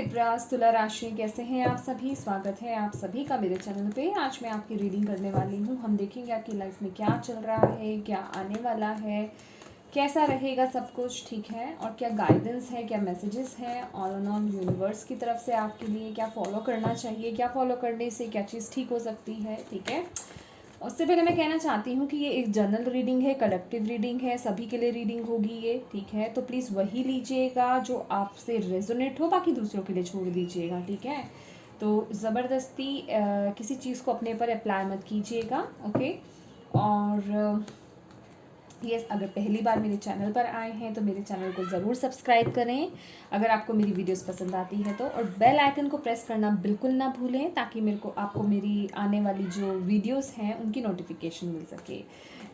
Libras तुला राशि, कैसे हैं आप सभी। स्वागत है आप सभी का मेरे चैनल पे। आज मैं आपकी रीडिंग करने वाली हूँ। हम देखेंगे आपकी लाइफ में क्या चल रहा है, क्या आने वाला है, कैसा रहेगा सब कुछ, ठीक है, और क्या गाइडेंस है, क्या मैसेजेस हैं ऑल एंड ऑल यूनिवर्स की तरफ से आपके लिए, क्या फॉलो करना चाहिए, क्या फॉलो करने से क्या चीज़ ठीक हो सकती है, ठीक है। उससे पहले मैं कहना चाहती हूँ कि ये एक जनरल रीडिंग है, कलेक्टिव रीडिंग है, सभी के लिए रीडिंग होगी ये, ठीक है। तो प्लीज़ वही लीजिएगा जो आपसे रेजोनेट हो, बाकी दूसरों के लिए छोड़ दीजिएगा, ठीक है। तो ज़बरदस्ती किसी चीज़ को अपने पर अप्लाई मत कीजिएगा, ओके। और यस, अगर पहली बार मेरे चैनल पर आए हैं तो मेरे चैनल को ज़रूर सब्सक्राइब करें अगर आपको मेरी वीडियोस पसंद आती है तो, और बेल आइकन को प्रेस करना बिल्कुल ना भूलें ताकि आपको मेरी आने वाली जो वीडियोस हैं उनकी नोटिफिकेशन मिल सके,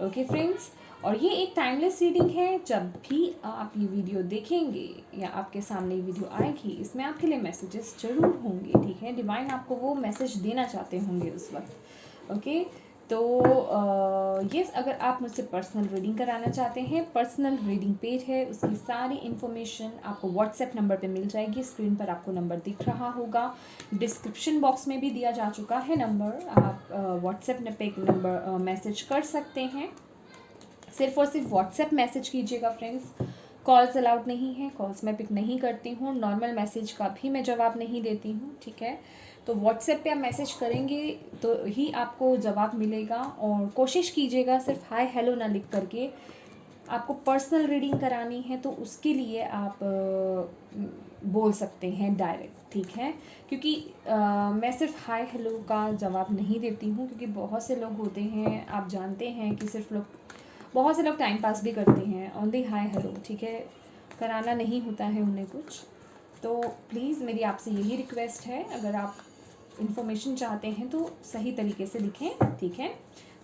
ओके फ्रेंड्स। और ये एक टाइमलेस रीडिंग है। जब भी आप ये वीडियो देखेंगे या आपके सामने ये वीडियो आएगी, इसमें आपके लिए मैसेजेस ज़रूर होंगे, ठीक है। डिवाइन आपको वो मैसेज देना चाहते होंगे उस वक्त, ओके। तो यस, अगर आप मुझसे पर्सनल रीडिंग कराना चाहते हैं, पर्सनल रीडिंग पेज है, उसकी सारी इन्फॉर्मेशन आपको व्हाट्सएप नंबर पे मिल जाएगी। स्क्रीन पर आपको नंबर दिख रहा होगा, डिस्क्रिप्शन बॉक्स में भी दिया जा चुका है नंबर। आप व्हाट्सएप पे नंबर मैसेज कर सकते हैं। सिर्फ और सिर्फ व्हाट्सएप मैसेज कीजिएगा फ्रेंड्स। कॉल्स अलाउड नहीं है, कॉल्स मैं पिक नहीं करती हूँ, नॉर्मल मैसेज का भी मैं जवाब नहीं देती हूँ, ठीक है। तो व्हाट्सएप पे आप मैसेज करेंगे तो ही आपको जवाब मिलेगा। और कोशिश कीजिएगा सिर्फ हाय हेलो ना लिख करके, आपको पर्सनल रीडिंग करानी है तो उसके लिए आप बोल सकते हैं डायरेक्ट, ठीक है। क्योंकि मैं सिर्फ हाय हेलो का जवाब नहीं देती हूँ, क्योंकि बहुत से लोग होते हैं, आप जानते हैं कि बहुत से लोग टाइम पास भी करते हैं ऑन दी हाय हेलो, ठीक है। कराना नहीं होता है उन्हें कुछ। तो प्लीज़ मेरी आपसे यही रिक्वेस्ट है, अगर आप इन्फॉर्मेशन चाहते हैं तो सही तरीके से लिखें, ठीक है।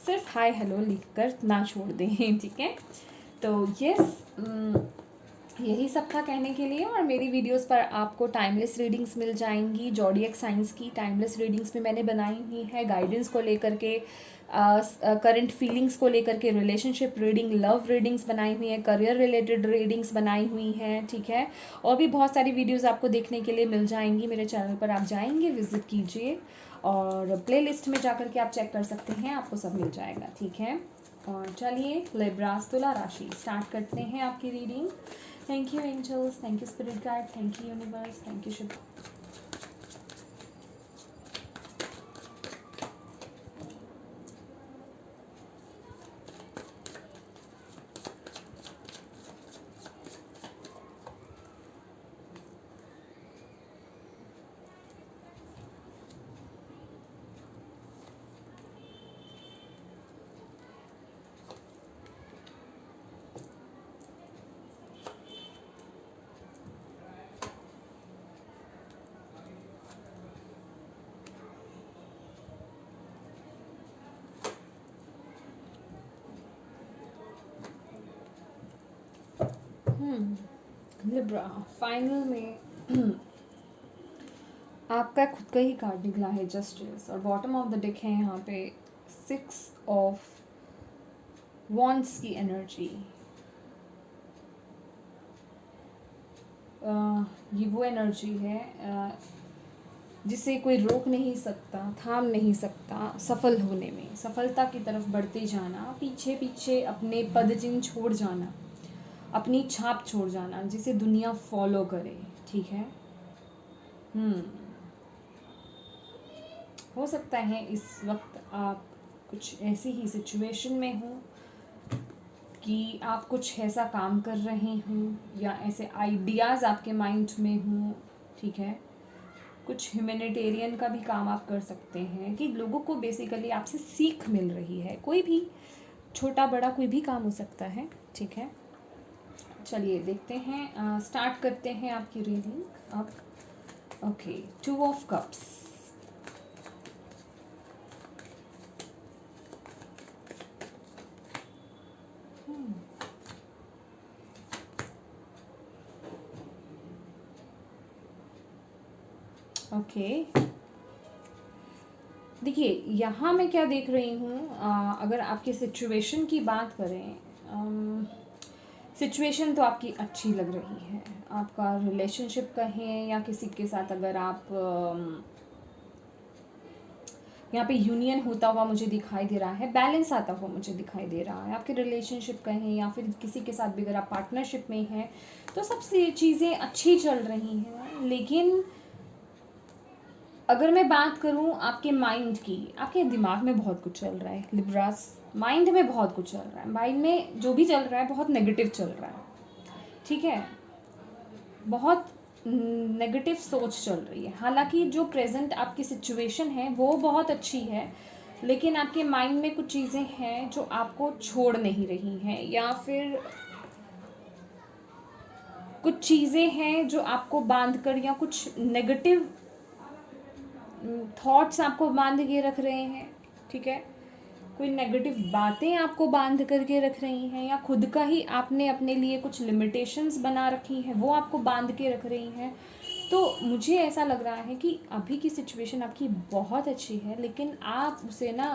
सिर्फ हाय हेलो लिख कर ना छोड़ दें, ठीक है। तो यस, यही सब था कहने के लिए। और मेरी वीडियोस पर आपको टाइमलेस रीडिंग्स मिल जाएंगी। जॉडियक साइंस की टाइमलेस रीडिंग्स भी मैंने बनाई हुई है, गाइडेंस को लेकर के, करंट फीलिंग्स को लेकर के, रिलेशनशिप रीडिंग, लव रीडिंग्स बनाई हुई हैं, करियर रिलेटेड रीडिंग्स बनाई हुई हैं, ठीक है। और भी बहुत सारी वीडियोस आपको देखने के लिए मिल जाएंगी मेरे चैनल पर। आप जाएंगे, विजिट कीजिए और प्लेलिस्ट में जाकर के आप चेक कर सकते हैं, आपको सब मिल जाएगा, ठीक है। और चलिए लिब्रास तुला राशि स्टार्ट करते हैं आपकी reading. Thank you angels, thank you spirit guide, thank you universe, thank you Shiva. Libra final में आपका खुद का ही कार्ड निकला है, जस्टिस। और बॉटम ऑफ द डेक है यहाँ पे 6 ऑफ वॉन्ड्स की एनर्जी। ये वो एनर्जी है जिसे कोई रोक नहीं सकता, थाम नहीं सकता सफल होने में, सफलता की तरफ बढ़ते जाना, पीछे पीछे अपने पदचिन्ह छोड़ जाना, अपनी छाप छोड़ जाना, जिसे दुनिया फॉलो करे, ठीक है। हो सकता है इस वक्त आप कुछ ऐसी ही सिचुएशन में हो कि आप कुछ ऐसा काम कर रहे हों या ऐसे आइडियाज़ आपके माइंड में हों, ठीक है। कुछ ह्यूमैनिटेरियन का भी काम आप कर सकते हैं कि लोगों को बेसिकली आपसे सीख मिल रही है। कोई भी छोटा बड़ा कोई भी काम हो सकता है, ठीक है। चलिए देखते हैं, स्टार्ट करते हैं आपकी रीडिंग अब। Okay, 2 of cups. ओके, देखिए यहाँ मैं क्या देख रही हूँ, अगर आपकी सिचुएशन की बात करें, सिचुएशन तो आपकी अच्छी लग रही है। आपका रिलेशनशिप कहें या किसी के साथ अगर आप यहाँ पे यूनियन होता हुआ मुझे दिखाई दे रहा है, बैलेंस आता हुआ मुझे दिखाई दे रहा है। आपके रिलेशनशिप कहें या फिर किसी के साथ भी अगर आप पार्टनरशिप में हैं तो सबसे चीज़ें अच्छी चल रही हैं। लेकिन अगर मैं बात करूँ आपके माइंड की, आपके दिमाग में बहुत कुछ चल रहा है लिब्रास, माइंड में बहुत कुछ चल रहा है। माइंड में जो भी चल रहा है बहुत नेगेटिव चल रहा है, ठीक है, बहुत नेगेटिव सोच चल रही है। हालांकि जो प्रेजेंट आपकी सिचुएशन है वो बहुत अच्छी है, लेकिन आपके माइंड में कुछ चीज़ें हैं जो आपको छोड़ नहीं रही हैं, या फिर कुछ चीज़ें हैं जो आपको बांध कर, या कुछ नेगेटिव थॉट्स आपको बांध के रख रहे हैं, ठीक है। कोई नेगेटिव बातें आपको बांध करके रख रही हैं, या खुद का ही आपने अपने लिए कुछ लिमिटेशंस बना रखी हैं वो आपको बांध के रख रही हैं। तो मुझे ऐसा लग रहा है कि अभी की सिचुएशन आपकी बहुत अच्छी है, लेकिन आप उसे ना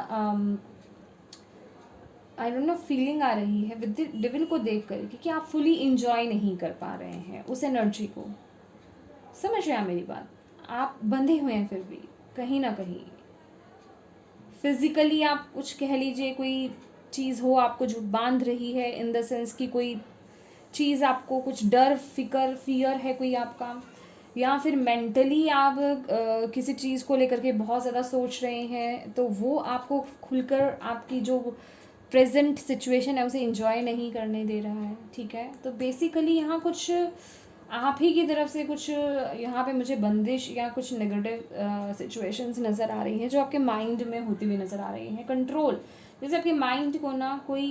आई डोंट नो, फीलिंग आ रही है विद द डेविल को देख कर कि आप फुली इंजॉय नहीं कर पा रहे हैं उस एनर्जी को। समझ रहे हैं मेरी बात? आप बंधे हुए हैं फिर भी कहीं ना कहीं। फिज़िकली आप कुछ कह लीजिए, कोई चीज़ हो आपको जो बांध रही है, इन द सेंस कि कोई चीज़ आपको कुछ डर फियर है कोई आपका, या फिर मेंटली आप किसी चीज़ को लेकर के बहुत ज़्यादा सोच रहे हैं, तो वो आपको खुलकर आपकी जो प्रेजेंट सिचुएशन है उसे एंजॉय नहीं करने दे रहा है, ठीक है। तो बेसिकली यहाँ कुछ आप ही की तरफ से कुछ यहाँ पे मुझे बंदिश या कुछ नेगेटिव सिचुएशंस नज़र आ रही हैं जो आपके माइंड में होती हुई नज़र आ रही हैं। कंट्रोल, जैसे आपके माइंड को ना कोई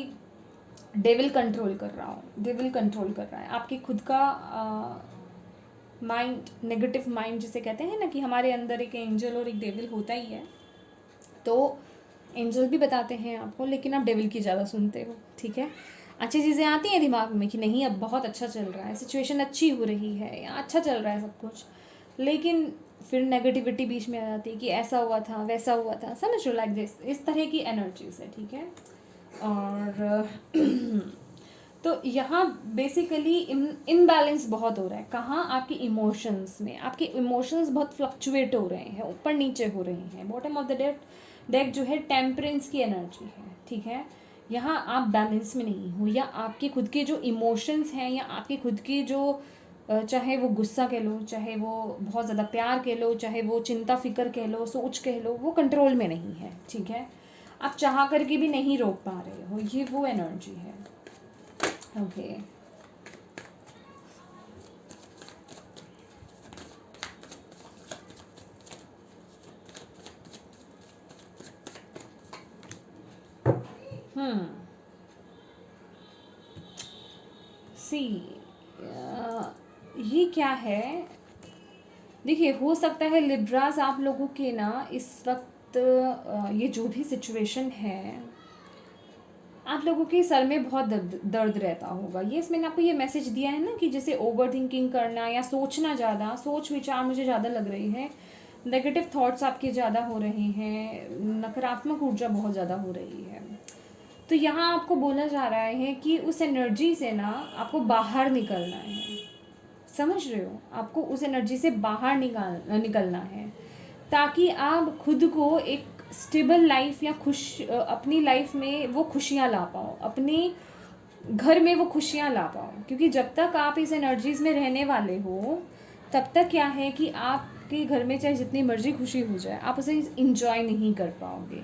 डेविल कंट्रोल कर रहा हो, डेविल कंट्रोल कर रहा है आपके खुद का माइंड, नेगेटिव माइंड जिसे कहते हैं ना, कि हमारे अंदर एक एंजल और एक डेविल होता ही है। तो एंजल भी बताते हैं आपको, लेकिन आप डेविल की ज़्यादा सुनते हो, ठीक है। अच्छी चीज़ें आती हैं दिमाग में कि नहीं अब बहुत अच्छा चल रहा है, सिचुएशन अच्छी हो रही है या अच्छा चल रहा है सब कुछ, लेकिन फिर नेगेटिविटी बीच में आ जाती है कि ऐसा हुआ था वैसा हुआ था। समझ लो, लाइक दिस, इस तरह की एनर्जीज है, ठीक है। और तो यहाँ बेसिकली इनबैलेंस बहुत हो रहा है। कहाँ? आपके इमोशंस में। आपके इमोशंस बहुत फ्लक्चुएट हो रहे हैं, ऊपर नीचे हो रहे हैं। बॉटम ऑफ द डेक जो है टेम्परेंस की एनर्जी है, ठीक है। यहाँ आप बैलेंस में नहीं हो, या आपके खुद के जो इमोशंस हैं, या आपके खुद की जो चाहे वो गुस्सा कह लो, चाहे वो बहुत ज़्यादा प्यार कह लो, चाहे वो चिंता फिक्र कह लो, सोच कह लो, वो कंट्रोल में नहीं है, ठीक है। आप चाह करके भी नहीं रोक पा रहे हो, ये वो एनर्जी है, ओके। सी ये क्या है? देखिए, हो सकता है लिब्रास आप लोगों के ना इस वक्त ये जो भी सिचुएशन है, आप लोगों के सर में बहुत दर्द रहता होगा। ये मैंने आपको ये मैसेज दिया है ना कि जैसे ओवर थिंकिंग करना या सोचना ज़्यादा, सोच विचार मुझे ज़्यादा लग रही है, नेगेटिव थॉट्स आपके ज़्यादा हो रहे हैं, नकारात्मक ऊर्जा बहुत ज़्यादा हो रही है। तो यहाँ आपको बोला जा रहा है कि उस एनर्जी से ना आपको बाहर निकलना है। समझ रहे हो? आपको उस एनर्जी से बाहर निकलना है, ताकि आप खुद को एक स्टेबल लाइफ या अपनी लाइफ में वो खुशियाँ ला पाओ, अपने घर में वो खुशियाँ ला पाओ। क्योंकि जब तक आप इस एनर्जीज़ में रहने वाले हो, तब तक क्या है कि आपके घर में चाहे जितनी मर्जी खुशी हो जाए, आप उसे इंजॉय नहीं कर पाओगे।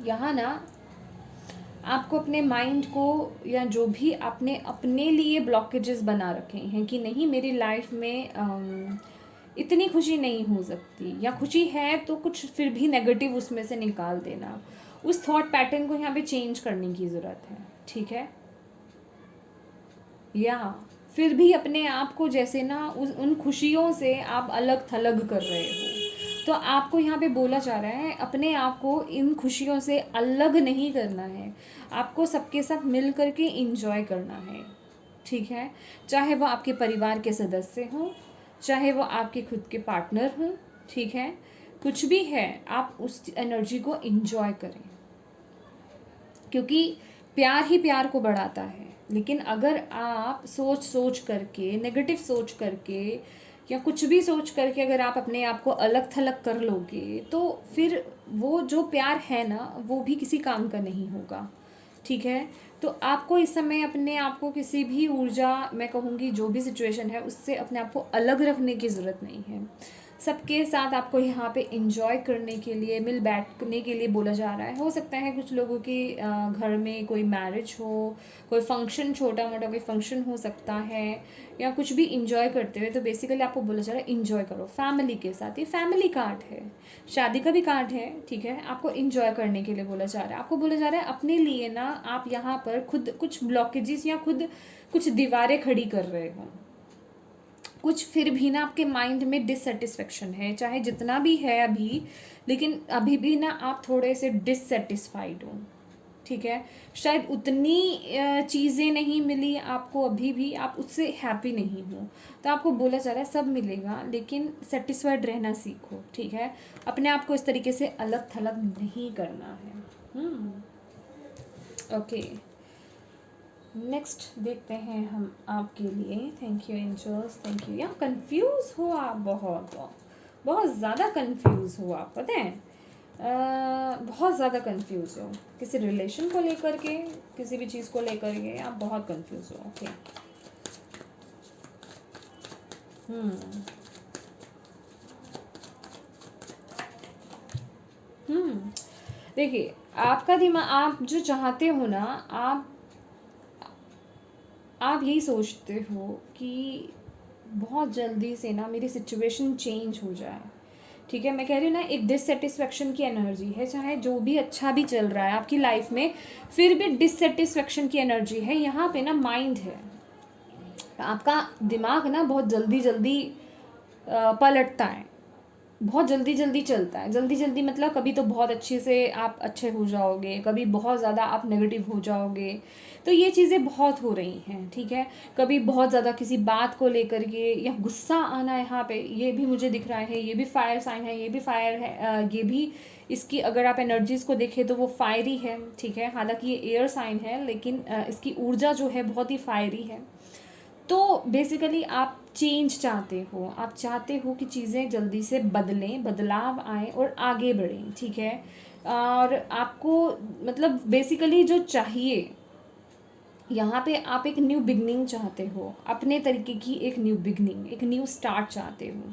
यहाँ ना आपको अपने माइंड को, या जो भी आपने अपने लिए ब्लॉकेजेस बना रखे हैं कि नहीं मेरी लाइफ में इतनी खुशी नहीं हो सकती, या खुशी है तो कुछ फिर भी नेगेटिव उसमें से निकाल देना, उस थॉट पैटर्न को यहाँ पे चेंज करने की ज़रूरत है, ठीक है। या फिर भी अपने आप को जैसे ना उन खुशियों से आप अलग थलग कर रहे हो, तो आपको यहाँ पे बोला जा रहा है अपने आप को इन खुशियों से अलग नहीं करना है, आपको सबके साथ मिल करके इंजॉय करना है, ठीक है। चाहे वो आपके परिवार के सदस्य हों, चाहे वो आपके खुद के पार्टनर हों, ठीक है, कुछ भी है, आप उस एनर्जी को इंजॉय करें, क्योंकि प्यार ही प्यार को बढ़ाता है। लेकिन अगर आप सोच सोच करके, नेगेटिव सोच करके या कुछ भी सोच करके अगर आप अपने आप को अलग थलग कर लोगे, तो फिर वो जो प्यार है ना, वो भी किसी काम का नहीं होगा। ठीक है, तो आपको इस समय अपने आप को किसी भी ऊर्जा, मैं कहूँगी जो भी सिचुएशन है, उससे अपने आप को अलग रखने की ज़रूरत नहीं है। सबके साथ आपको यहाँ पे एंजॉय करने के लिए, मिल बैठने के लिए बोला जा रहा है। हो सकता है कुछ लोगों के घर में कोई मैरिज हो, कोई फंक्शन, छोटा मोटा कोई फंक्शन हो सकता है, या कुछ भी इंजॉय करते हुए। तो बेसिकली आपको बोला जा रहा है इंजॉय करो फैमिली के साथ। ये फैमिली कार्ड है, शादी का भी कार्ड है। ठीक है, आपको इंजॉय करने के लिए बोला जा रहा है। आपको बोला जा रहा है अपने लिए ना, आप यहाँ पर खुद कुछ ब्लॉकेजेस या खुद कुछ दीवारें खड़ी कर रहे हो। कुछ फिर भी ना आपके माइंड में डिससेटिस्फेक्शन है, चाहे जितना भी है अभी, लेकिन अभी भी ना आप थोड़े से डिससेटिस्फाइड हो। ठीक है, शायद उतनी चीज़ें नहीं मिली आपको, अभी भी आप उससे हैप्पी नहीं हो। तो आपको बोला जा रहा है सब मिलेगा, लेकिन सेटिस्फाइड रहना सीखो। ठीक है, अपने आप को इस तरीके से अलग थलग नहीं करना है। ओके, नेक्स्ट देखते हैं हम आपके लिए। Thank you angels, thank you. या कंफ्यूज हो आप, बहुत बहुत ज़्यादा कंफ्यूज हो आप, पता है, बहुत ज़्यादा कंफ्यूज हो किसी रिलेशन को लेकर के, किसी भी चीज़ को लेकर के आप बहुत कंफ्यूज हो। ओके, देखिए, आपका दिमाग, आप जो चाहते हो ना, आप यही सोचते हो कि बहुत जल्दी से ना मेरी सिचुएशन चेंज हो जाए। ठीक है, मैं कह रही हूँ ना, एक डिससेटिस्फेक्शन की एनर्जी है। चाहे जो भी अच्छा भी चल रहा है आपकी लाइफ में, फिर भी डिससेटिस्फेक्शन की एनर्जी है। यहाँ पे ना माइंड है, आपका दिमाग ना बहुत जल्दी जल्दी पलटता है, बहुत जल्दी जल्दी चलता है। जल्दी जल्दी मतलब कभी तो बहुत अच्छे से आप अच्छे हो जाओगे, कभी बहुत ज़्यादा आप नेगेटिव हो जाओगे। तो ये चीज़ें बहुत हो रही हैं। ठीक है, कभी बहुत ज़्यादा किसी बात को लेकर के या गुस्सा आना, यहाँ पे ये भी मुझे दिख रहा है। ये भी फायर साइन है, ये भी फायर है, ये भी इसकी अगर आप एनर्जीज़ को देखें तो वो फायरी है। ठीक है, हालांकि ये एयर साइन है, लेकिन इसकी ऊर्जा जो है बहुत ही फायरी है। तो बेसिकली आप चेंज चाहते हो, आप चाहते हो कि चीज़ें जल्दी से बदलें, बदलाव आए और आगे बढ़ें। ठीक है, और आपको मतलब बेसिकली जो चाहिए यहाँ पे, आप एक न्यू बिगनिंग चाहते हो, अपने तरीके की एक न्यू बिगनिंग, एक न्यू स्टार्ट चाहते हो।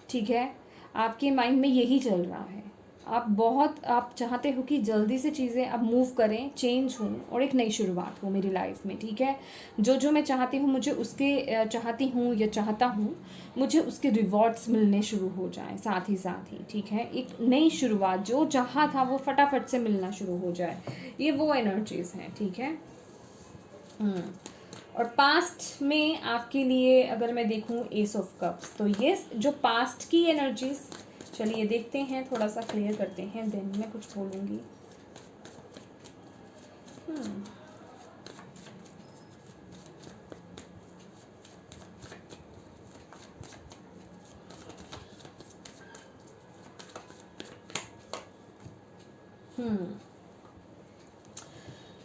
ठीक है, आपके माइंड में यही चल रहा है। आप चाहते हो कि जल्दी से चीज़ें अब मूव करें, चेंज हों और एक नई शुरुआत हो मेरी लाइफ में। ठीक है, जो जो मैं चाहती हूँ, मुझे उसके चाहती हूँ या चाहता हूँ, मुझे उसके रिवॉर्ड्स मिलने शुरू हो जाएं साथ ही। ठीक है, एक नई शुरुआत, जो चाहा था वो फटाफट से मिलना शुरू हो जाए। ये वो एनर्जीज़ हैं। ठीक है, और पास्ट में आपके लिए अगर मैं देखूं एस ऑफ कप्स, तो ये जो पास्ट की एनर्जीज, चलिए देखते हैं, थोड़ा सा क्लियर करते हैं, देन मैं कुछ बोलूँगी।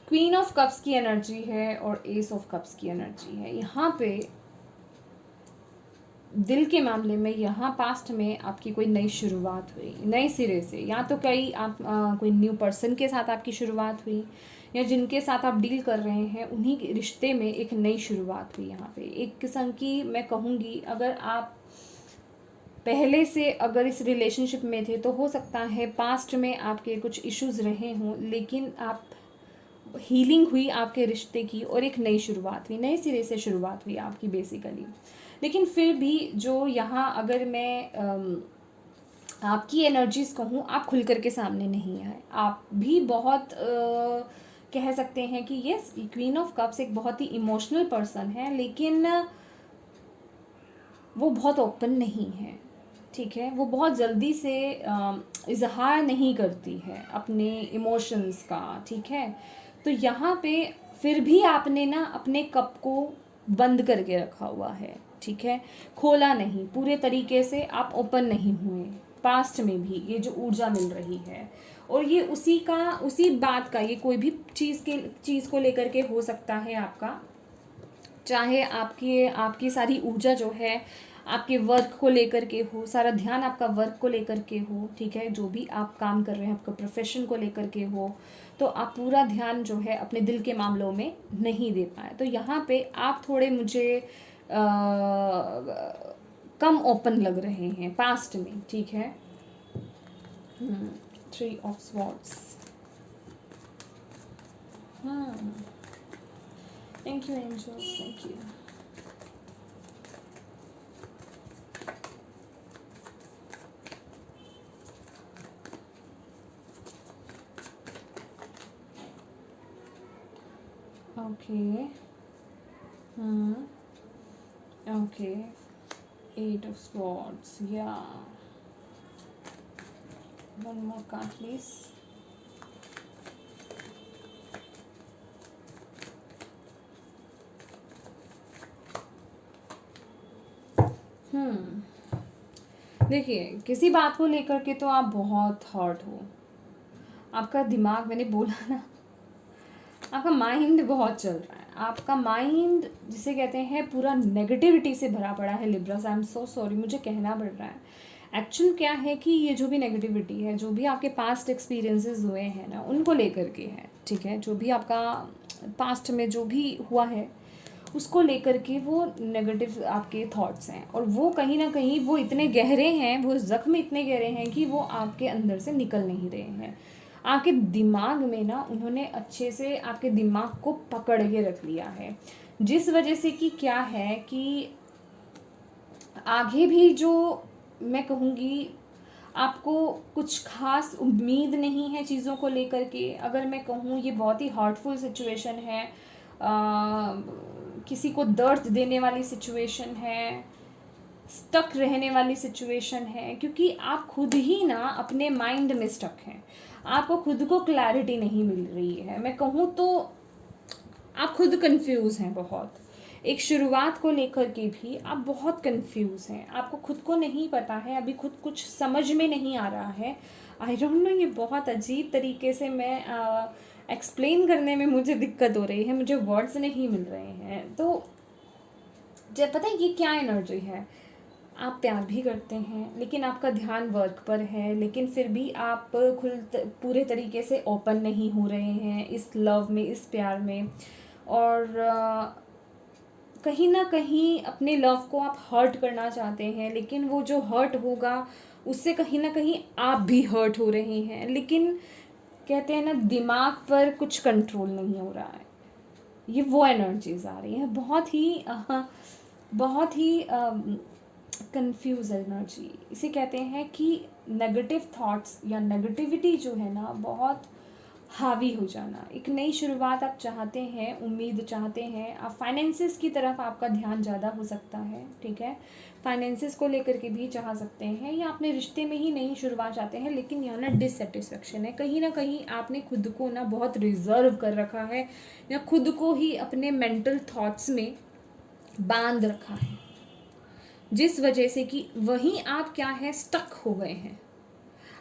क्वीन ऑफ कप्स की एनर्जी है और एस ऑफ कप्स की एनर्जी है। यहाँ पे दिल के मामले में, यहाँ पास्ट में आपकी कोई नई शुरुआत हुई, नए सिरे से, या तो कोई न्यू पर्सन के साथ आपकी शुरुआत हुई, या जिनके साथ आप डील कर रहे हैं उन्हीं के रिश्ते में एक नई शुरुआत हुई। यहाँ पे एक किस्म की मैं कहूँगी, अगर आप पहले से अगर इस रिलेशनशिप में थे, तो हो सकता है पास्ट में आपके कुछ इश्यूज़ रहे हों, लेकिन आप हीलिंग हुई आपके रिश्ते की और एक नई शुरुआत हुई, नए सिरे से शुरुआत हुई आपकी बेसिकली। लेकिन फिर भी जो यहाँ अगर मैं आपकी एनर्जीज़ कहूँ, आप खुल कर के सामने नहीं आए। आप भी बहुत कह सकते हैं कि यस, क्वीन ऑफ कप्स एक बहुत ही इमोशनल पर्सन है, लेकिन वो बहुत ओपन नहीं है। ठीक है, वो बहुत जल्दी से इजहार नहीं करती है अपने इमोशंस का। ठीक है, तो यहाँ पे फिर भी आपने ना अपने कप को बंद करके रखा हुआ है। ठीक है, खोला नहीं, पूरे तरीके से आप ओपन नहीं हुए। पास्ट में भी ये जो ऊर्जा मिल रही है, और ये उसी बात का, ये कोई भी चीज़ को लेकर के हो सकता है आपका, चाहे आपकी सारी ऊर्जा जो है आपके वर्क को लेकर के हो, सारा ध्यान आपका वर्क को लेकर के हो, ठीक है, जो भी आप काम कर रहे हैं आपका प्रोफेशन को लेकर के हो, तो आप पूरा ध्यान जो है अपने दिल के मामलों में नहीं दे पाए। तो यहाँ पे आप थोड़े मुझे कम ओपन लग रहे हैं पास्ट में, ठीक है। 3 of swords. Thank you angels, thank you. Okay. Okay. 8 of Swords. Yeah. One more card, please. देखिए, किसी बात को लेकर के तो आप बहुत हर्ट हो। आपका दिमाग, मैंने बोला ना, आपका माइंड बहुत चल रहा है। आपका माइंड जिसे कहते हैं पूरा नेगेटिविटी से भरा पड़ा है Libras. I am so sorry, मुझे कहना पड़ रहा है। एक्चुअल क्या है कि ये जो भी नेगेटिविटी है, जो भी आपके पास्ट एक्सपीरियंसेस हुए हैं ना, उनको लेकर के है, ठीक है। जो भी आपका पास्ट में जो भी हुआ है उसको लेकर के वो नेगेटिव आपके थॉट्स हैं, और वो कहीं ना कहीं वो इतने गहरे हैं, वो ज़ख्म इतने गहरे हैं कि वो आपके अंदर से निकल नहीं रहे हैं। आपके दिमाग में ना उन्होंने अच्छे से आपके दिमाग को पकड़ के रख लिया है, जिस वजह से कि क्या है कि आगे भी जो मैं कहूँगी आपको कुछ खास उम्मीद नहीं है चीज़ों को लेकर के। अगर मैं कहूँ ये बहुत ही हर्टफुल सिचुएशन है, किसी को दर्द देने वाली सिचुएशन है, स्टक रहने वाली सिचुएशन है, क्योंकि आप खुद ही ना अपने माइंड में स्टक हैं। आपको खुद को क्लैरिटी नहीं मिल रही है। मैं कहूँ तो आप खुद कंफ्यूज हैं बहुत। एक शुरुआत को लेकर के भी आप बहुत कंफ्यूज हैं, आपको खुद को नहीं पता है, अभी खुद कुछ समझ में नहीं आ रहा है। आई डोंट नो, ये बहुत अजीब तरीके से मैं एक्सप्लेन करने में मुझे दिक्कत हो रही है, मुझे वर्ड्स नहीं मिल रहे हैं। तो जब पता है ये क्या एनर्जी है, आप प्यार भी करते हैं लेकिन आपका ध्यान वर्क पर है, लेकिन फिर भी आप पूरे तरीके से ओपन नहीं हो रहे हैं इस लव में, इस प्यार में, और कहीं ना कहीं अपने लव को आप हर्ट करना चाहते हैं, लेकिन वो जो हर्ट होगा उससे कहीं ना कहीं आप भी हर्ट हो रहे हैं, लेकिन कहते हैं ना दिमाग पर कुछ कंट्रोल नहीं हो रहा है। ये वो एनर्जीज आ रही हैं, बहुत ही कंफ्यूज एनर्जी। इसे कहते हैं कि नेगेटिव थॉट्स या नेगेटिविटी जो है ना बहुत हावी हो जाना। एक नई शुरुआत आप चाहते हैं, उम्मीद चाहते हैं, आप फाइनेंसिस की तरफ आपका ध्यान ज़्यादा हो सकता है, ठीक है। फाइनेंसिस को लेकर के भी चाह सकते हैं, या अपने रिश्ते में ही नई शुरुआत चाहते हैं, लेकिन यहाँ ना डिससेटिस्फेक्शन है। कहीं ना कहीं आपने खुद को ना बहुत रिजर्व कर रखा है, या खुद को ही अपने मेंटल थॉट्स में बांध रखा है, जिस वजह से कि वहीं आप क्या है स्टक हो गए हैं।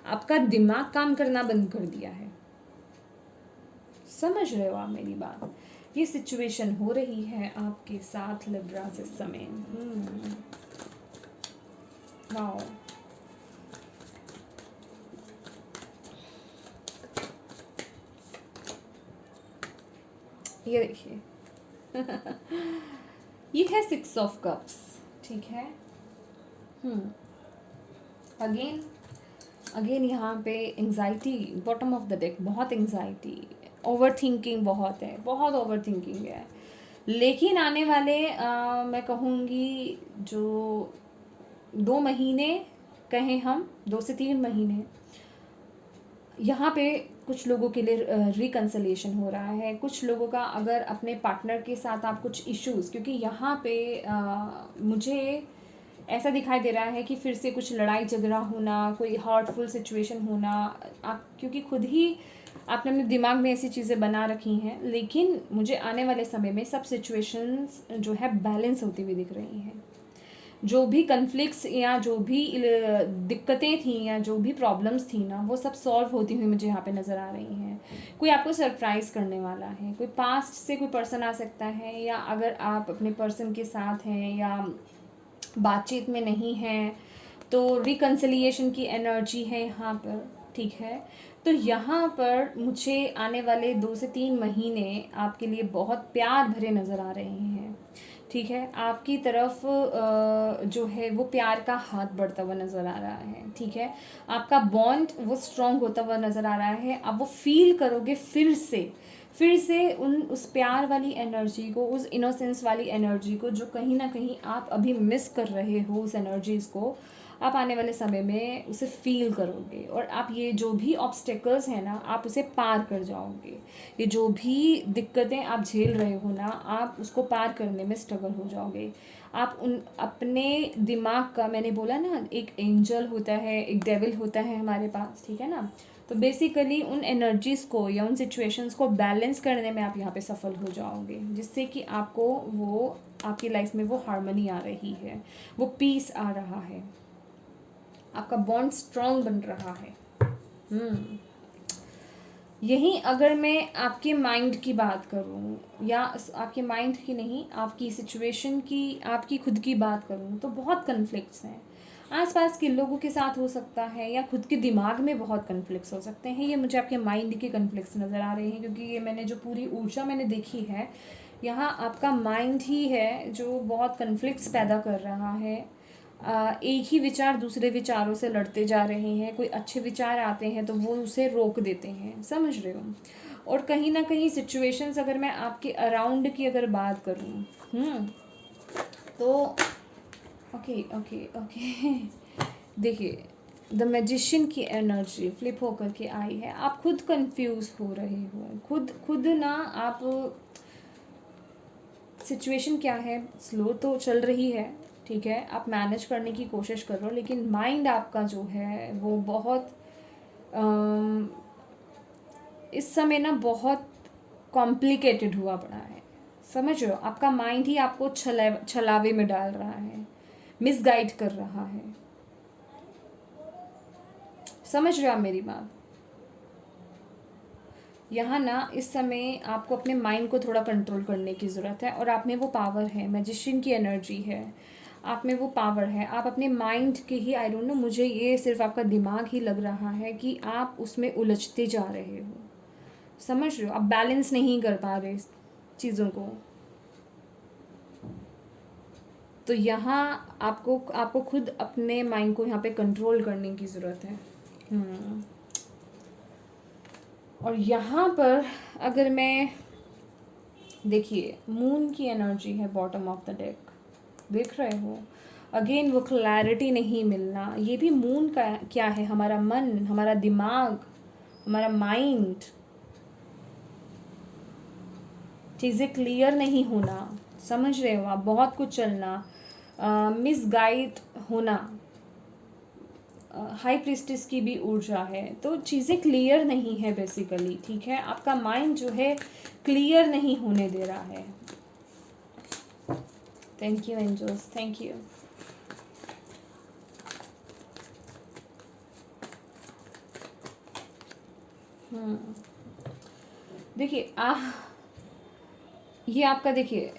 आपका दिमाग काम करना बंद कर दिया है। समझ रहे हो आप मेरी बात? ये सिचुएशन हो रही है आपके साथ लिब्रास इस समय। वाओ, ये देखिए ये है 6 ऑफ कप्स, ठीक है। अगेन यहाँ पे anxiety, bottom of the deck, बहुत एंजाइटी, ओवर थिंकिंग बहुत है, बहुत ओवर थिंकिंग है। लेकिन आने वाले मैं कहूँगी जो 2 महीने कहें हम, 2 से 3 महीने, यहाँ पे कुछ लोगों के लिए रिकन्सिलिएशन हो रहा है। कुछ लोगों का अगर अपने पार्टनर के साथ आप कुछ इश्यूज़, क्योंकि यहाँ पे मुझे ऐसा दिखाई दे रहा है कि फिर से कुछ लड़ाई झगड़ा होना, कोई हार्टफुल सिचुएशन होना, आप क्योंकि खुद ही आपने अपने दिमाग में ऐसी चीज़ें बना रखी हैं। लेकिन मुझे आने वाले समय में सब सिचुएशंस जो है बैलेंस होती हुई दिख रही हैं। जो भी कन्फ्लिक्ट्स या जो भी दिक्कतें थी या जो भी प्रॉब्लम्स थी ना, वो सब सॉल्व होती हुई मुझे यहाँ पे नज़र आ रही हैं। कोई आपको सरप्राइज़ करने वाला है, कोई पास्ट से कोई पर्सन आ सकता है, या अगर आप अपने पर्सन के साथ हैं या बातचीत में नहीं हैं तो रिकन्सिलिएशन की एनर्जी है यहाँ पर, ठीक है। तो यहाँ पर मुझे आने वाले 2 से 3 महीने आपके लिए बहुत प्यार भरे नज़र आ रहे हैं, ठीक है। आपकी तरफ जो है वो प्यार का हाथ बढ़ता हुआ नज़र आ रहा है, ठीक है। आपका बॉन्ड वो स्ट्रॉन्ग होता हुआ नज़र आ रहा है। आप वो फील करोगे फिर से उस प्यार वाली एनर्जी को, उस इनोसेंस वाली एनर्जी को, जो कहीं ना कहीं आप अभी मिस कर रहे हो, उस एनर्जीज़ को आप आने वाले समय में उसे फील करोगे। और आप ये जो भी ऑब्स्टेकल्स हैं ना, आप उसे पार कर जाओगे। ये जो भी दिक्कतें आप झेल रहे हो ना, आप उसको पार करने में स्ट्रगल हो जाओगे। आप उन अपने दिमाग का, मैंने बोला ना एक एंजल होता है, एक डेविल होता है हमारे पास, ठीक है ना। तो बेसिकली उन एनर्जीज़ को या उन सिचुएशंस को बैलेंस करने में आप यहाँ पे सफल हो जाओगे, जिससे कि आपको वो आपकी लाइफ में वो हार्मनी आ रही है, वो पीस आ रहा है, आपका बॉन्ड स्ट्रॉन्ग बन रहा है। यहीं अगर मैं आपके माइंड की बात करूं, या आपके माइंड की नहीं, आपकी सिचुएशन की, आपकी खुद की बात करूं, तो बहुत कन्फ्लिक्ट्स हैं। आसपास के लोगों के साथ हो सकता है, या खुद के दिमाग में बहुत कन्फ्लिक्ट्स हो सकते हैं। ये मुझे आपके माइंड के कन्फ्लिक्ट्स नज़र आ रहे हैं, क्योंकि ये मैंने जो पूरी ऊर्जा मैंने देखी है, यहाँ आपका माइंड ही है जो बहुत कन्फ्लिक्ट्स पैदा कर रहा है। एक ही विचार दूसरे विचारों से लड़ते जा रहे हैं। कोई अच्छे विचार आते हैं तो वो उसे रोक देते हैं, समझ रहे हो। और कहीं ना कहीं सिचुएशंस, अगर मैं आपके अराउंड की अगर बात करूँ, तो ओके ओके ओके देखिए, द मैजिशियन की एनर्जी फ्लिप होकर के आई है। आप खुद कंफ्यूज हो रहे हो, खुद ना आप, सिचुएशन क्या है, स्लो तो चल रही है, ठीक है, आप मैनेज करने की कोशिश कर रहे हो, लेकिन माइंड आपका जो है वो बहुत इस समय ना बहुत कॉम्प्लिकेटेड हुआ पड़ा है, समझ रहे हो। आपका माइंड ही आपको छलावे में डाल रहा है, मिसगाइड कर रहा है, समझ रहे हो आप मेरी बात। यहाँ ना इस समय आपको अपने माइंड को थोड़ा कंट्रोल करने की ज़रूरत है, और आप में वो पावर है, मैजिशियन की एनर्जी है, आप में वो पावर है। आप अपने माइंड के ही, आई डोंट नो, मुझे ये सिर्फ आपका दिमाग ही लग रहा है कि आप उसमें उलझते जा रहे हो, समझ रहे हो। आप बैलेंस नहीं कर पा रहे चीज़ों को। तो यहाँ आपको खुद अपने माइंड को यहाँ पे कंट्रोल करने की ज़रूरत है। और यहाँ पर अगर मैं, देखिए, मून की एनर्जी है बॉटम ऑफ द डेक, देख रहे हो। अगेन वो क्लैरिटी नहीं मिलना, ये भी मून का क्या है, हमारा मन, हमारा दिमाग, हमारा माइंड, चीज़ें क्लियर नहीं होना, समझ रहे हो आप। बहुत कुछ चलना, मिसगाइड होना, हाई प्रिस्टिस की भी ऊर्जा है, तो चीज़ें क्लियर नहीं है बेसिकली, ठीक है। आपका माइंड जो है क्लियर नहीं होने दे रहा है। Thank you angels, thank you. देखिए, ये आपका, देखिए,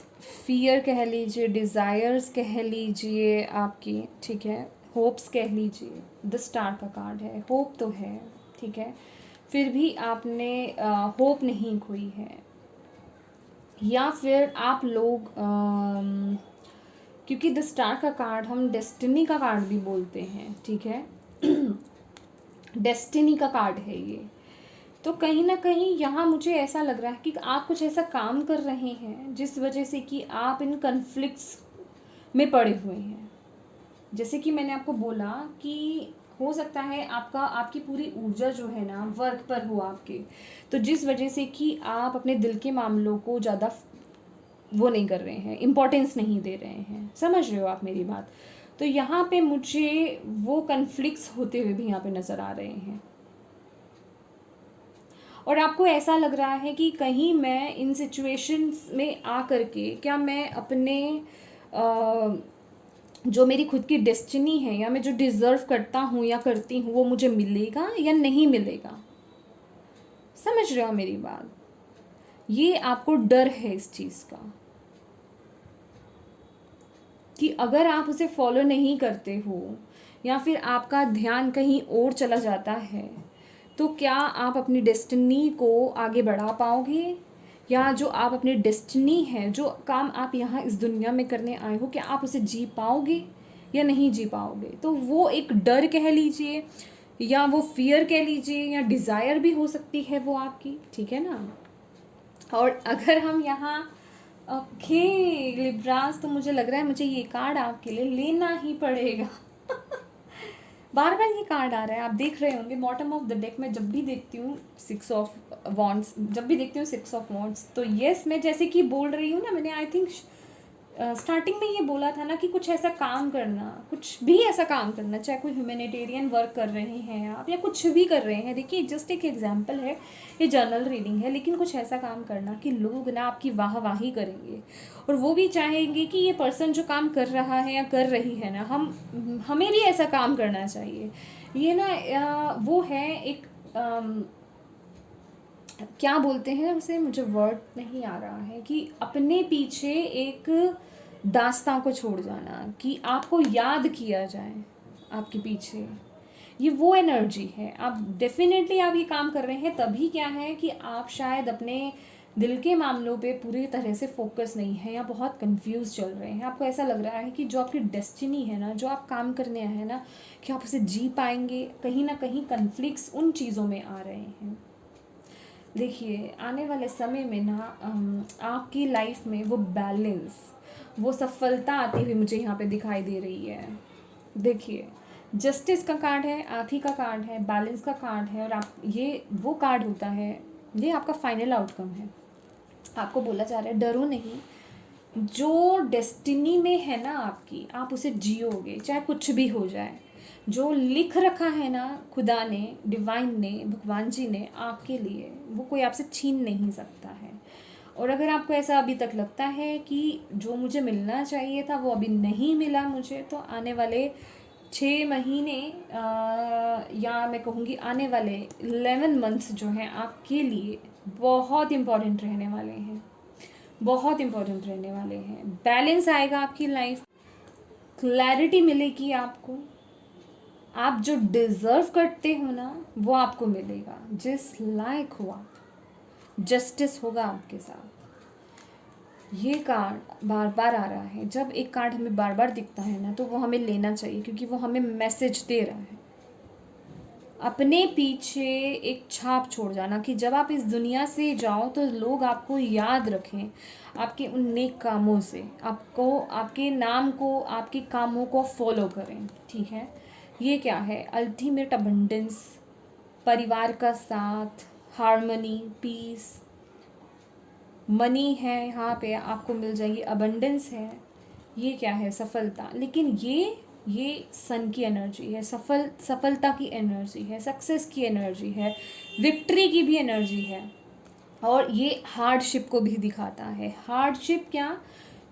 फियर कह लीजिए, डिज़ायर्स कह लीजिए आपकी, ठीक है, होप्स कह लीजिए। द स्टार का कार्ड है, होप तो है, ठीक है, फिर भी आपने होप नहीं खोई है। या फिर आप लोग क्योंकि द स्टार का कार्ड हम डेस्टिनी का कार्ड भी बोलते हैं, ठीक है, डेस्टिनी का कार्ड है ये। तो कहीं ना कहीं यहाँ मुझे ऐसा लग रहा है कि आप कुछ ऐसा काम कर रहे हैं जिस वजह से कि आप इन कन्फ्लिक्ट्स में पड़े हुए हैं। जैसे कि मैंने आपको बोला कि हो सकता है आपकी पूरी ऊर्जा जो है ना वर्क पर हो आपके, तो जिस वजह से कि आप अपने दिल के मामलों को ज़्यादा वो नहीं कर रहे हैं, इम्पोर्टेंस नहीं दे रहे हैं, समझ रहे हो आप मेरी बात। तो यहाँ पे मुझे वो कन्फ्लिक्ट्स होते हुए भी यहाँ पे नज़र आ रहे हैं, और आपको ऐसा लग रहा है कि कहीं मैं इन सिचुएशंस में आ कर के क्या मैं अपने जो मेरी खुद की डेस्टिनी है या मैं जो डिज़र्व करता हूँ या करती हूँ वो मुझे मिलेगा या नहीं मिलेगा। समझ रहे हो मेरी बात? ये आपको डर है इस चीज़ का कि अगर आप उसे फॉलो नहीं करते हो या फिर आपका ध्यान कहीं और चला जाता है तो क्या आप अपनी डेस्टिनी को आगे बढ़ा पाओगे, या जो आप अपनी डेस्टिनी है, जो काम आप यहाँ इस दुनिया में करने आए हो, क्या आप उसे जी पाओगे या नहीं जी पाओगे। तो वो एक डर कह लीजिए या वो फियर कह लीजिए या डिज़ायर भी हो सकती है वो आपकी, ठीक है ना। और अगर हम यहाँ ओके लिब्रास, तो मुझे लग रहा है मुझे ये कार्ड आपके लिए लेना ही पड़ेगा। बार बार ये कार्ड आ रहा है, आप देख रहे होंगे बॉटम ऑफ द डेक में जब भी देखती हूँ 6 ऑफ वॉन्ड्स, जब भी देखती हूँ 6 ऑफ वॉन्ड्स, तो यस मैं जैसे कि बोल रही हूँ ना, मैंने आई थिंक स्टार्टिंग में ये बोला था ना कि कुछ ऐसा काम करना, कुछ भी ऐसा काम करना, चाहे कोई ह्यूमैनिटेरियन वर्क कर रहे हैं आप या कुछ भी कर रहे हैं। देखिए जस्ट एक एग्जांपल है, ये जर्नल रीडिंग है, लेकिन कुछ ऐसा काम करना कि लोग ना आपकी वाहवाही करेंगे और वो भी चाहेंगे कि ये पर्सन जो काम कर रहा है या कर रही है ना, हमें भी ऐसा काम करना चाहिए। ये ना वो है एक क्या बोलते हैं उसे, मुझे वर्ड नहीं आ रहा है, कि अपने पीछे एक दास्तां को छोड़ जाना, कि आपको याद किया जाए आपके पीछे, ये वो एनर्जी है। आप डेफिनेटली आप ये काम कर रहे हैं, तभी क्या है कि आप शायद अपने दिल के मामलों पे पूरी तरह से फोकस नहीं है या बहुत कंफ्यूज चल रहे हैं। आपको ऐसा लग रहा है कि जो आपकी डेस्टिनी है ना, जो आप काम करने आए हैं ना, कि आप उसे जी पाएंगे, कहीं ना कहीं कन्फ्लिक्ट्स उन चीज़ों में आ रहे हैं। देखिए आने वाले समय में ना आपकी लाइफ में वो बैलेंस, वो सफलता आती हुई मुझे यहाँ पे दिखाई दे रही है। देखिए जस्टिस का कार्ड है, आप ही का कार्ड है, बैलेंस का कार्ड है, और आप ये वो कार्ड होता है, ये आपका फाइनल आउटकम है। आपको बोला जा रहा है डरो नहीं, जो डेस्टिनी में है ना आपकी, आप उसे जियोगे चाहे कुछ भी हो जाए। जो लिख रखा है ना खुदा ने, डिवाइन ने, भगवान जी ने आपके लिए, वो कोई आपसे छीन नहीं सकता है। और अगर आपको ऐसा अभी तक लगता है कि जो मुझे मिलना चाहिए था वो अभी नहीं मिला मुझे, तो आने वाले 6 महीने या मैं कहूँगी आने वाले 11 मंथ्स जो हैं आपके लिए बहुत इम्पॉर्टेंट रहने वाले हैं, बहुत इम्पोर्टेंट रहने वाले हैं। बैलेंस आएगा आपकी लाइफ, क्लैरिटी मिलेगी आपको, आप जो डिज़र्व करते हो ना वो आपको मिलेगा, जिस लायक हो आप, जस्टिस होगा आपके साथ। ये कार्ड बार बार आ रहा है, जब एक कार्ड हमें बार बार दिखता है ना तो वो हमें लेना चाहिए, क्योंकि वो हमें मैसेज दे रहा है अपने पीछे एक छाप छोड़ जाना, कि जब आप इस दुनिया से जाओ तो लोग आपको याद रखें आपके उन नेक कामों से, आपको, आपके नाम को, आपके कामों को फॉलो करें, ठीक है। ये क्या है, अल्टीमेट अबंडेंस, परिवार का साथ, हार्मनी, पीस, मनी है यहाँ पे आपको मिल जाएगी, अबंडेंस है। ये क्या है, सफलता। लेकिन ये सन की एनर्जी है, सफलता की एनर्जी है, सक्सेस की एनर्जी है, विक्ट्री की भी एनर्जी है। और ये हार्डशिप को भी दिखाता है। हार्डशिप क्या,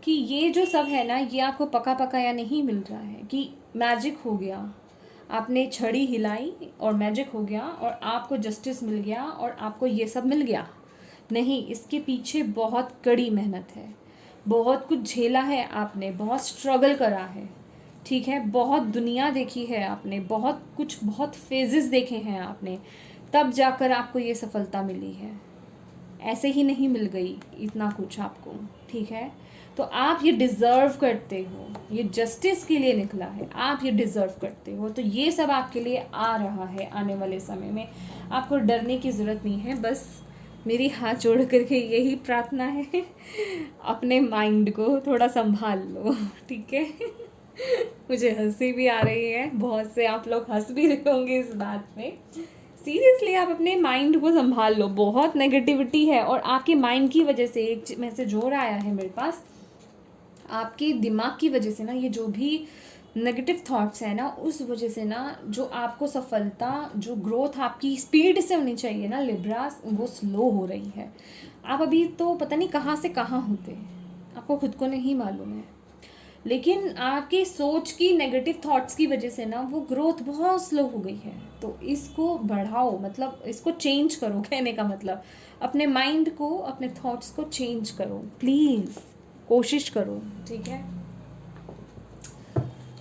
कि ये जो सब है ना, ये आपको पका पका या नहीं मिल रहा है, कि मैजिक हो गया, आपने छड़ी हिलाई और मैजिक हो गया और आपको जस्टिस मिल गया और आपको ये सब मिल गया। नहीं, इसके पीछे बहुत कड़ी मेहनत है, बहुत कुछ झेला है आपने, बहुत स्ट्रगल करा है, ठीक है, बहुत दुनिया देखी है आपने, बहुत कुछ, बहुत फेजेस देखे हैं आपने, तब जाकर आपको ये सफलता मिली है। ऐसे ही नहीं मिल गई इतना कुछ आपको, ठीक है। तो आप ये डिज़र्व करते हो, ये जस्टिस के लिए निकला है, आप ये डिज़र्व करते हो। तो ये सब आपके लिए आ रहा है आने वाले समय में, आपको डरने की ज़रूरत नहीं है। बस मेरी हाथ जोड़ करके यही प्रार्थना है, अपने माइंड को थोड़ा संभाल लो, ठीक है। मुझे हंसी भी आ रही है, बहुत से आप लोग हंस भी रहे होंगे इस बात में। सीरियसली आप अपने माइंड को संभाल लो, बहुत नेगेटिविटी है और आपके माइंड की वजह से एक मैसेज और आया है मेरे पास, आपके दिमाग की वजह से ना, ये जो भी नेगेटिव थॉट्स है ना, उस वजह से ना जो आपको सफलता, जो ग्रोथ आपकी स्पीड से होनी चाहिए ना लिब्रास, वो स्लो हो रही है। आप अभी तो पता नहीं कहाँ से कहाँ होते हैं, आपको खुद को नहीं मालूम है। लेकिन आपकी सोच की नेगेटिव थॉट्स की वजह से ना वो ग्रोथ बहुत स्लो हो गई है। तो इसको बढ़ाओ, मतलब इसको चेंज करो, कहने का मतलब अपने माइंड को, अपने थॉट्स को चेंज करो, प्लीज़ कोशिश करो, ठीक है।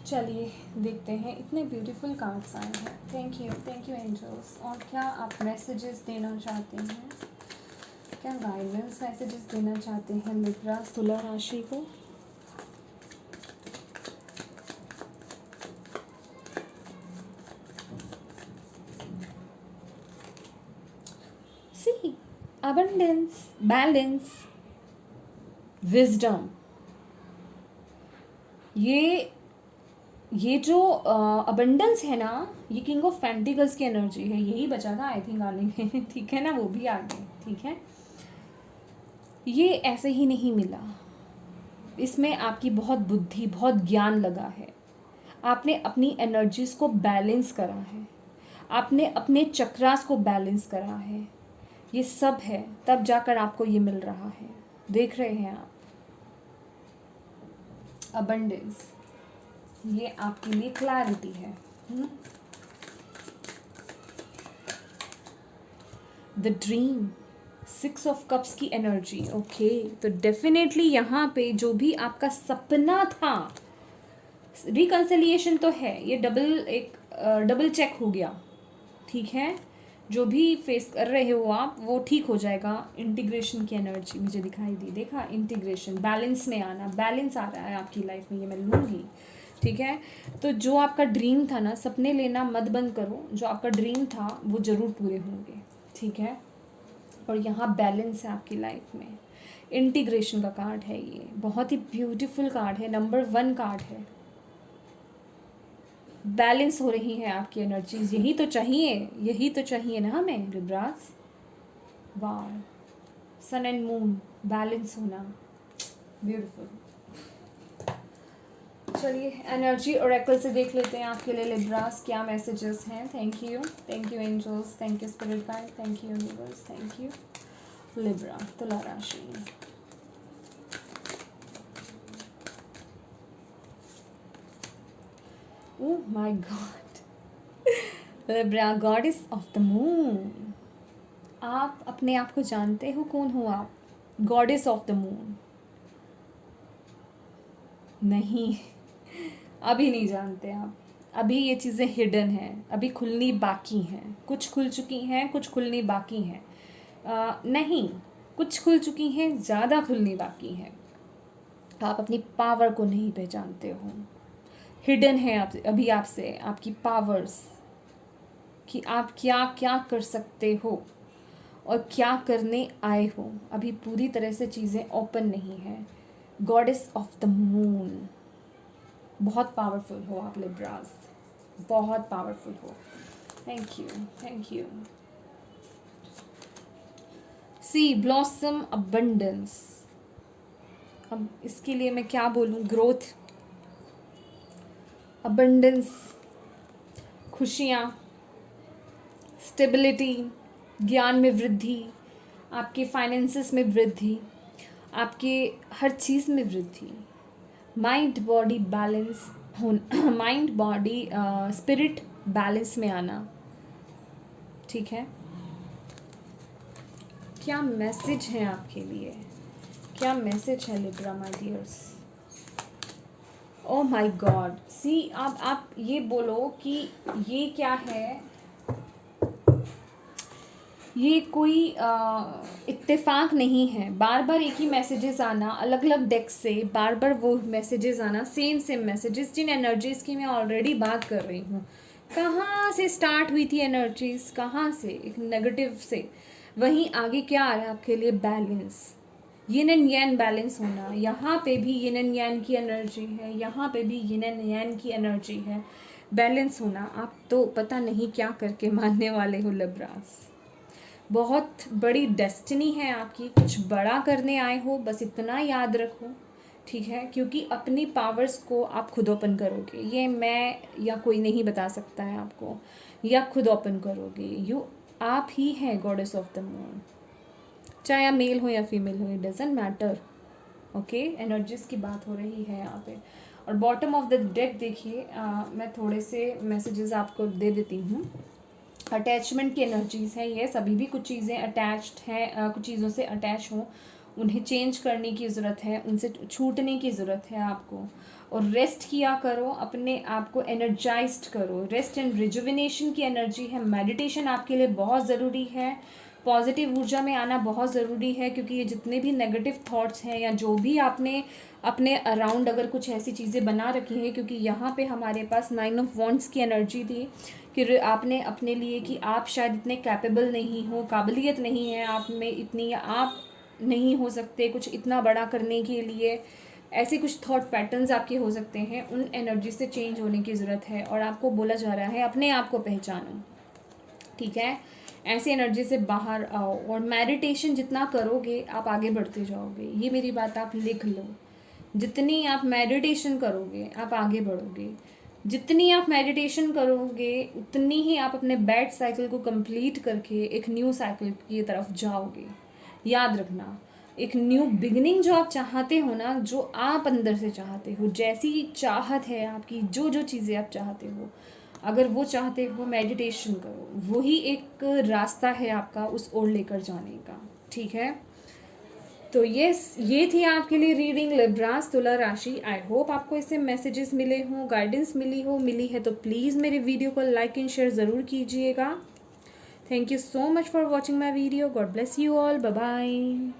चलिए देखते हैं, इतने ब्यूटीफुल कार्ड्स आए हैं। Thank you angels. और क्या आप मैसेजेस देना चाहते हैं, क्या गाइडेंस मैसेजेस देना चाहते हैं लिब्रा तुला राशि को? सी abundance, बैलेंस, विजडम, ये जो अबंडेंस है ना, ये किंग ऑफ पेंटिकल्स की एनर्जी है। यही बचा था आई थिंक आने में, ठीक है ना, वो भी आ गए, ठीक है। ये ऐसे ही नहीं मिला, इसमें आपकी बहुत बुद्धि, बहुत ज्ञान लगा है। आपने अपनी एनर्जीज को बैलेंस करा है, आपने अपने चक्रास को बैलेंस करा है, ये सब है, तब जाकर आपको ये मिल रहा है। देख रहे हैं आप, अबंडेंस, ये आपके लिए क्लैरिटी है। द ड्रीम, 6 ऑफ कप्स की एनर्जी। ओके, तो डेफिनेटली यहाँ पे जो भी आपका सपना था, रिकंसिलिएशन तो है, ये डबल चेक हो गया, ठीक है। जो भी फेस कर रहे हो आप, वो ठीक हो जाएगा। इंटीग्रेशन की एनर्जी मुझे दिखाई दी, देखा, इंटीग्रेशन, बैलेंस में आना, बैलेंस आ रहा है आपकी लाइफ में, ये मैं लूँगी, ठीक है। तो जो आपका ड्रीम था ना, सपने लेना मत बंद करो, जो आपका ड्रीम था वो ज़रूर पूरे होंगे, ठीक है। और यहाँ बैलेंस है आपकी लाइफ में, इंटीग्रेशन का कार्ड है, ये बहुत ही ब्यूटीफुल कार्ड है, नंबर 1 कार्ड है। बैलेंस हो रही है आपकी एनर्जीज, यही तो चाहिए ना हमें लिब्रास। वाह, सन एंड मून, बैलेंस होना, ब्यूटीफुल। चलिए एनर्जी ओरेकल से देख लेते हैं आपके लिए लिब्रास क्या मैसेजेस हैं। Thank you angels, thank you spirit guide, thank you universe, thank you. Libra तुला राशि, oh my god, Libra goddess of the moon. आप अपने आप को जानते हो, कौन हो आप? Goddess of the moon? नहीं, अभी नहीं जानते आप, अभी ये चीज़ें हिडन हैं, अभी खुलनी बाकी हैं। कुछ खुल चुकी हैं, कुछ खुलनी बाकी हैं। नहीं, कुछ खुल चुकी हैं, ज़्यादा खुलनी बाकी है। आप अपनी पावर को नहीं पहचानते हो, हिडन है आप अभी आपसे आपकी पावर्स, कि आप क्या क्या कर सकते हो और क्या करने आए हो। अभी पूरी तरह से चीज़ें ओपन नहीं हैं। गॉडेस ऑफ द मून, बहुत पावरफुल हो आप लिब्रास, बहुत पावरफुल हो। Thank you. Sea blossom abundance, अब इसके लिए मैं क्या बोलूँ? ग्रोथ, अबंडेंस, खुशियाँ, स्टेबिलिटी, ज्ञान में वृद्धि, आपके फाइनेंसेस में वृद्धि, आपके हर चीज़ में वृद्धि, माइंड बॉडी बैलेंस होना, माइंड बॉडी स्पिरिट बैलेंस में आना, ठीक है। क्या मैसेज है आपके लिए, क्या मैसेज है Libra my dears? Oh my God, see आप ये बोलो कि ये क्या है, ये कोई इत्तेफाक नहीं है। बार बार एक ही मैसेजेस आना, अलग अलग डेक से बार बार वो मैसेजेस आना, सेम मैसेजेस, जिन एनर्जीज़ की मैं ऑलरेडी बात कर रही हूँ। कहाँ से स्टार्ट हुई थी एनर्जीज़, कहाँ से, एक नेगेटिव से, वहीं आगे क्या आ रहा है आपके लिए? बैलेंस, यिन एंड यान बैलेंस होना। यहाँ पे भी यिन एंड यान की एनर्जी है, यहाँ पे भी यिन एंड यान की एनर्जी है, बैलेंस होना। आप तो पता नहीं क्या करके मानने वाले हो लिब्रास, बहुत बड़ी डेस्टिनी है आपकी, कुछ बड़ा करने आए हो, बस इतना याद रखो, ठीक है। क्योंकि अपनी पावर्स को आप खुद ओपन करोगे, ये मैं या कोई नहीं बता सकता है आपको, या खुद ओपन करोगे। आप ही हैं गॉडेस ऑफ द मून, चाहे आप मेल हो या फीमेल हो, it doesn't matter, okay. Energies की बात हो रही है यहाँ पे। और बॉटम ऑफ द डेक देखिए, मैं थोड़े से मैसेजेस आपको दे देती हूँ। अटैचमेंट की एनर्जीज़ हैं ये, सभी भी कुछ चीज़ें अटैच्ड हैं, कुछ चीज़ों से अटैच हों, उन्हें चेंज करने की ज़रूरत है, उनसे छूटने की ज़रूरत है आपको। और रेस्ट किया करो, अपने आप को एनर्जाइज्ड करो। रेस्ट एंड रिजुविनेशन की एनर्जी है। मेडिटेशन आपके लिए बहुत ज़रूरी है। पॉजिटिव ऊर्जा में आना बहुत ज़रूरी है, क्योंकि ये जितने भी नेगेटिव थॉट्स हैं या जो भी आपने अपने अराउंड अगर कुछ ऐसी चीज़ें बना रखी हैं, क्योंकि यहाँ पे हमारे पास 9 ऑफ वॉन्ड्स की एनर्जी थी कि आपने अपने लिए कि आप शायद इतने कैपेबल नहीं हो, काबिलियत नहीं है आप में इतनी, या आप नहीं हो सकते कुछ इतना बड़ा करने के लिए। ऐसे कुछ थॉट पैटर्न्स आपके हो सकते हैं, उन एनर्जी से चेंज होने की ज़रूरत है। और आपको बोला जा रहा है अपने आप को पहचानो, ठीक है। ऐसी एनर्जी से बाहर आओ, और मेडिटेशन जितना करोगे आप आगे बढ़ते जाओगे। ये मेरी बात आप लिख लो, जितनी आप मेडिटेशन करोगे आप आगे बढ़ोगे। जितनी आप मेडिटेशन करोगे उतनी ही आप अपने बैड साइकिल को कंप्लीट करके एक न्यू साइकिल की तरफ जाओगे। याद रखना, एक न्यू बिगिनिंग जो आप चाहते हो ना, जो आप अंदर से चाहते हो, जैसी चाहत है आपकी, जो जो चीज़ें आप चाहते हो, अगर वो चाहते हो मेडिटेशन करो, वही एक रास्ता है आपका उस ओर लेकर जाने का, ठीक है। तो ये थी आपके लिए रीडिंग लिब्रास तुला राशि। आई होप आपको इससे मैसेजेस मिले हों, गाइडेंस मिली है तो प्लीज़ मेरे वीडियो को लाइक एंड शेयर ज़रूर कीजिएगा। Thank you so much for watching my video. God bless you all. Bye bye.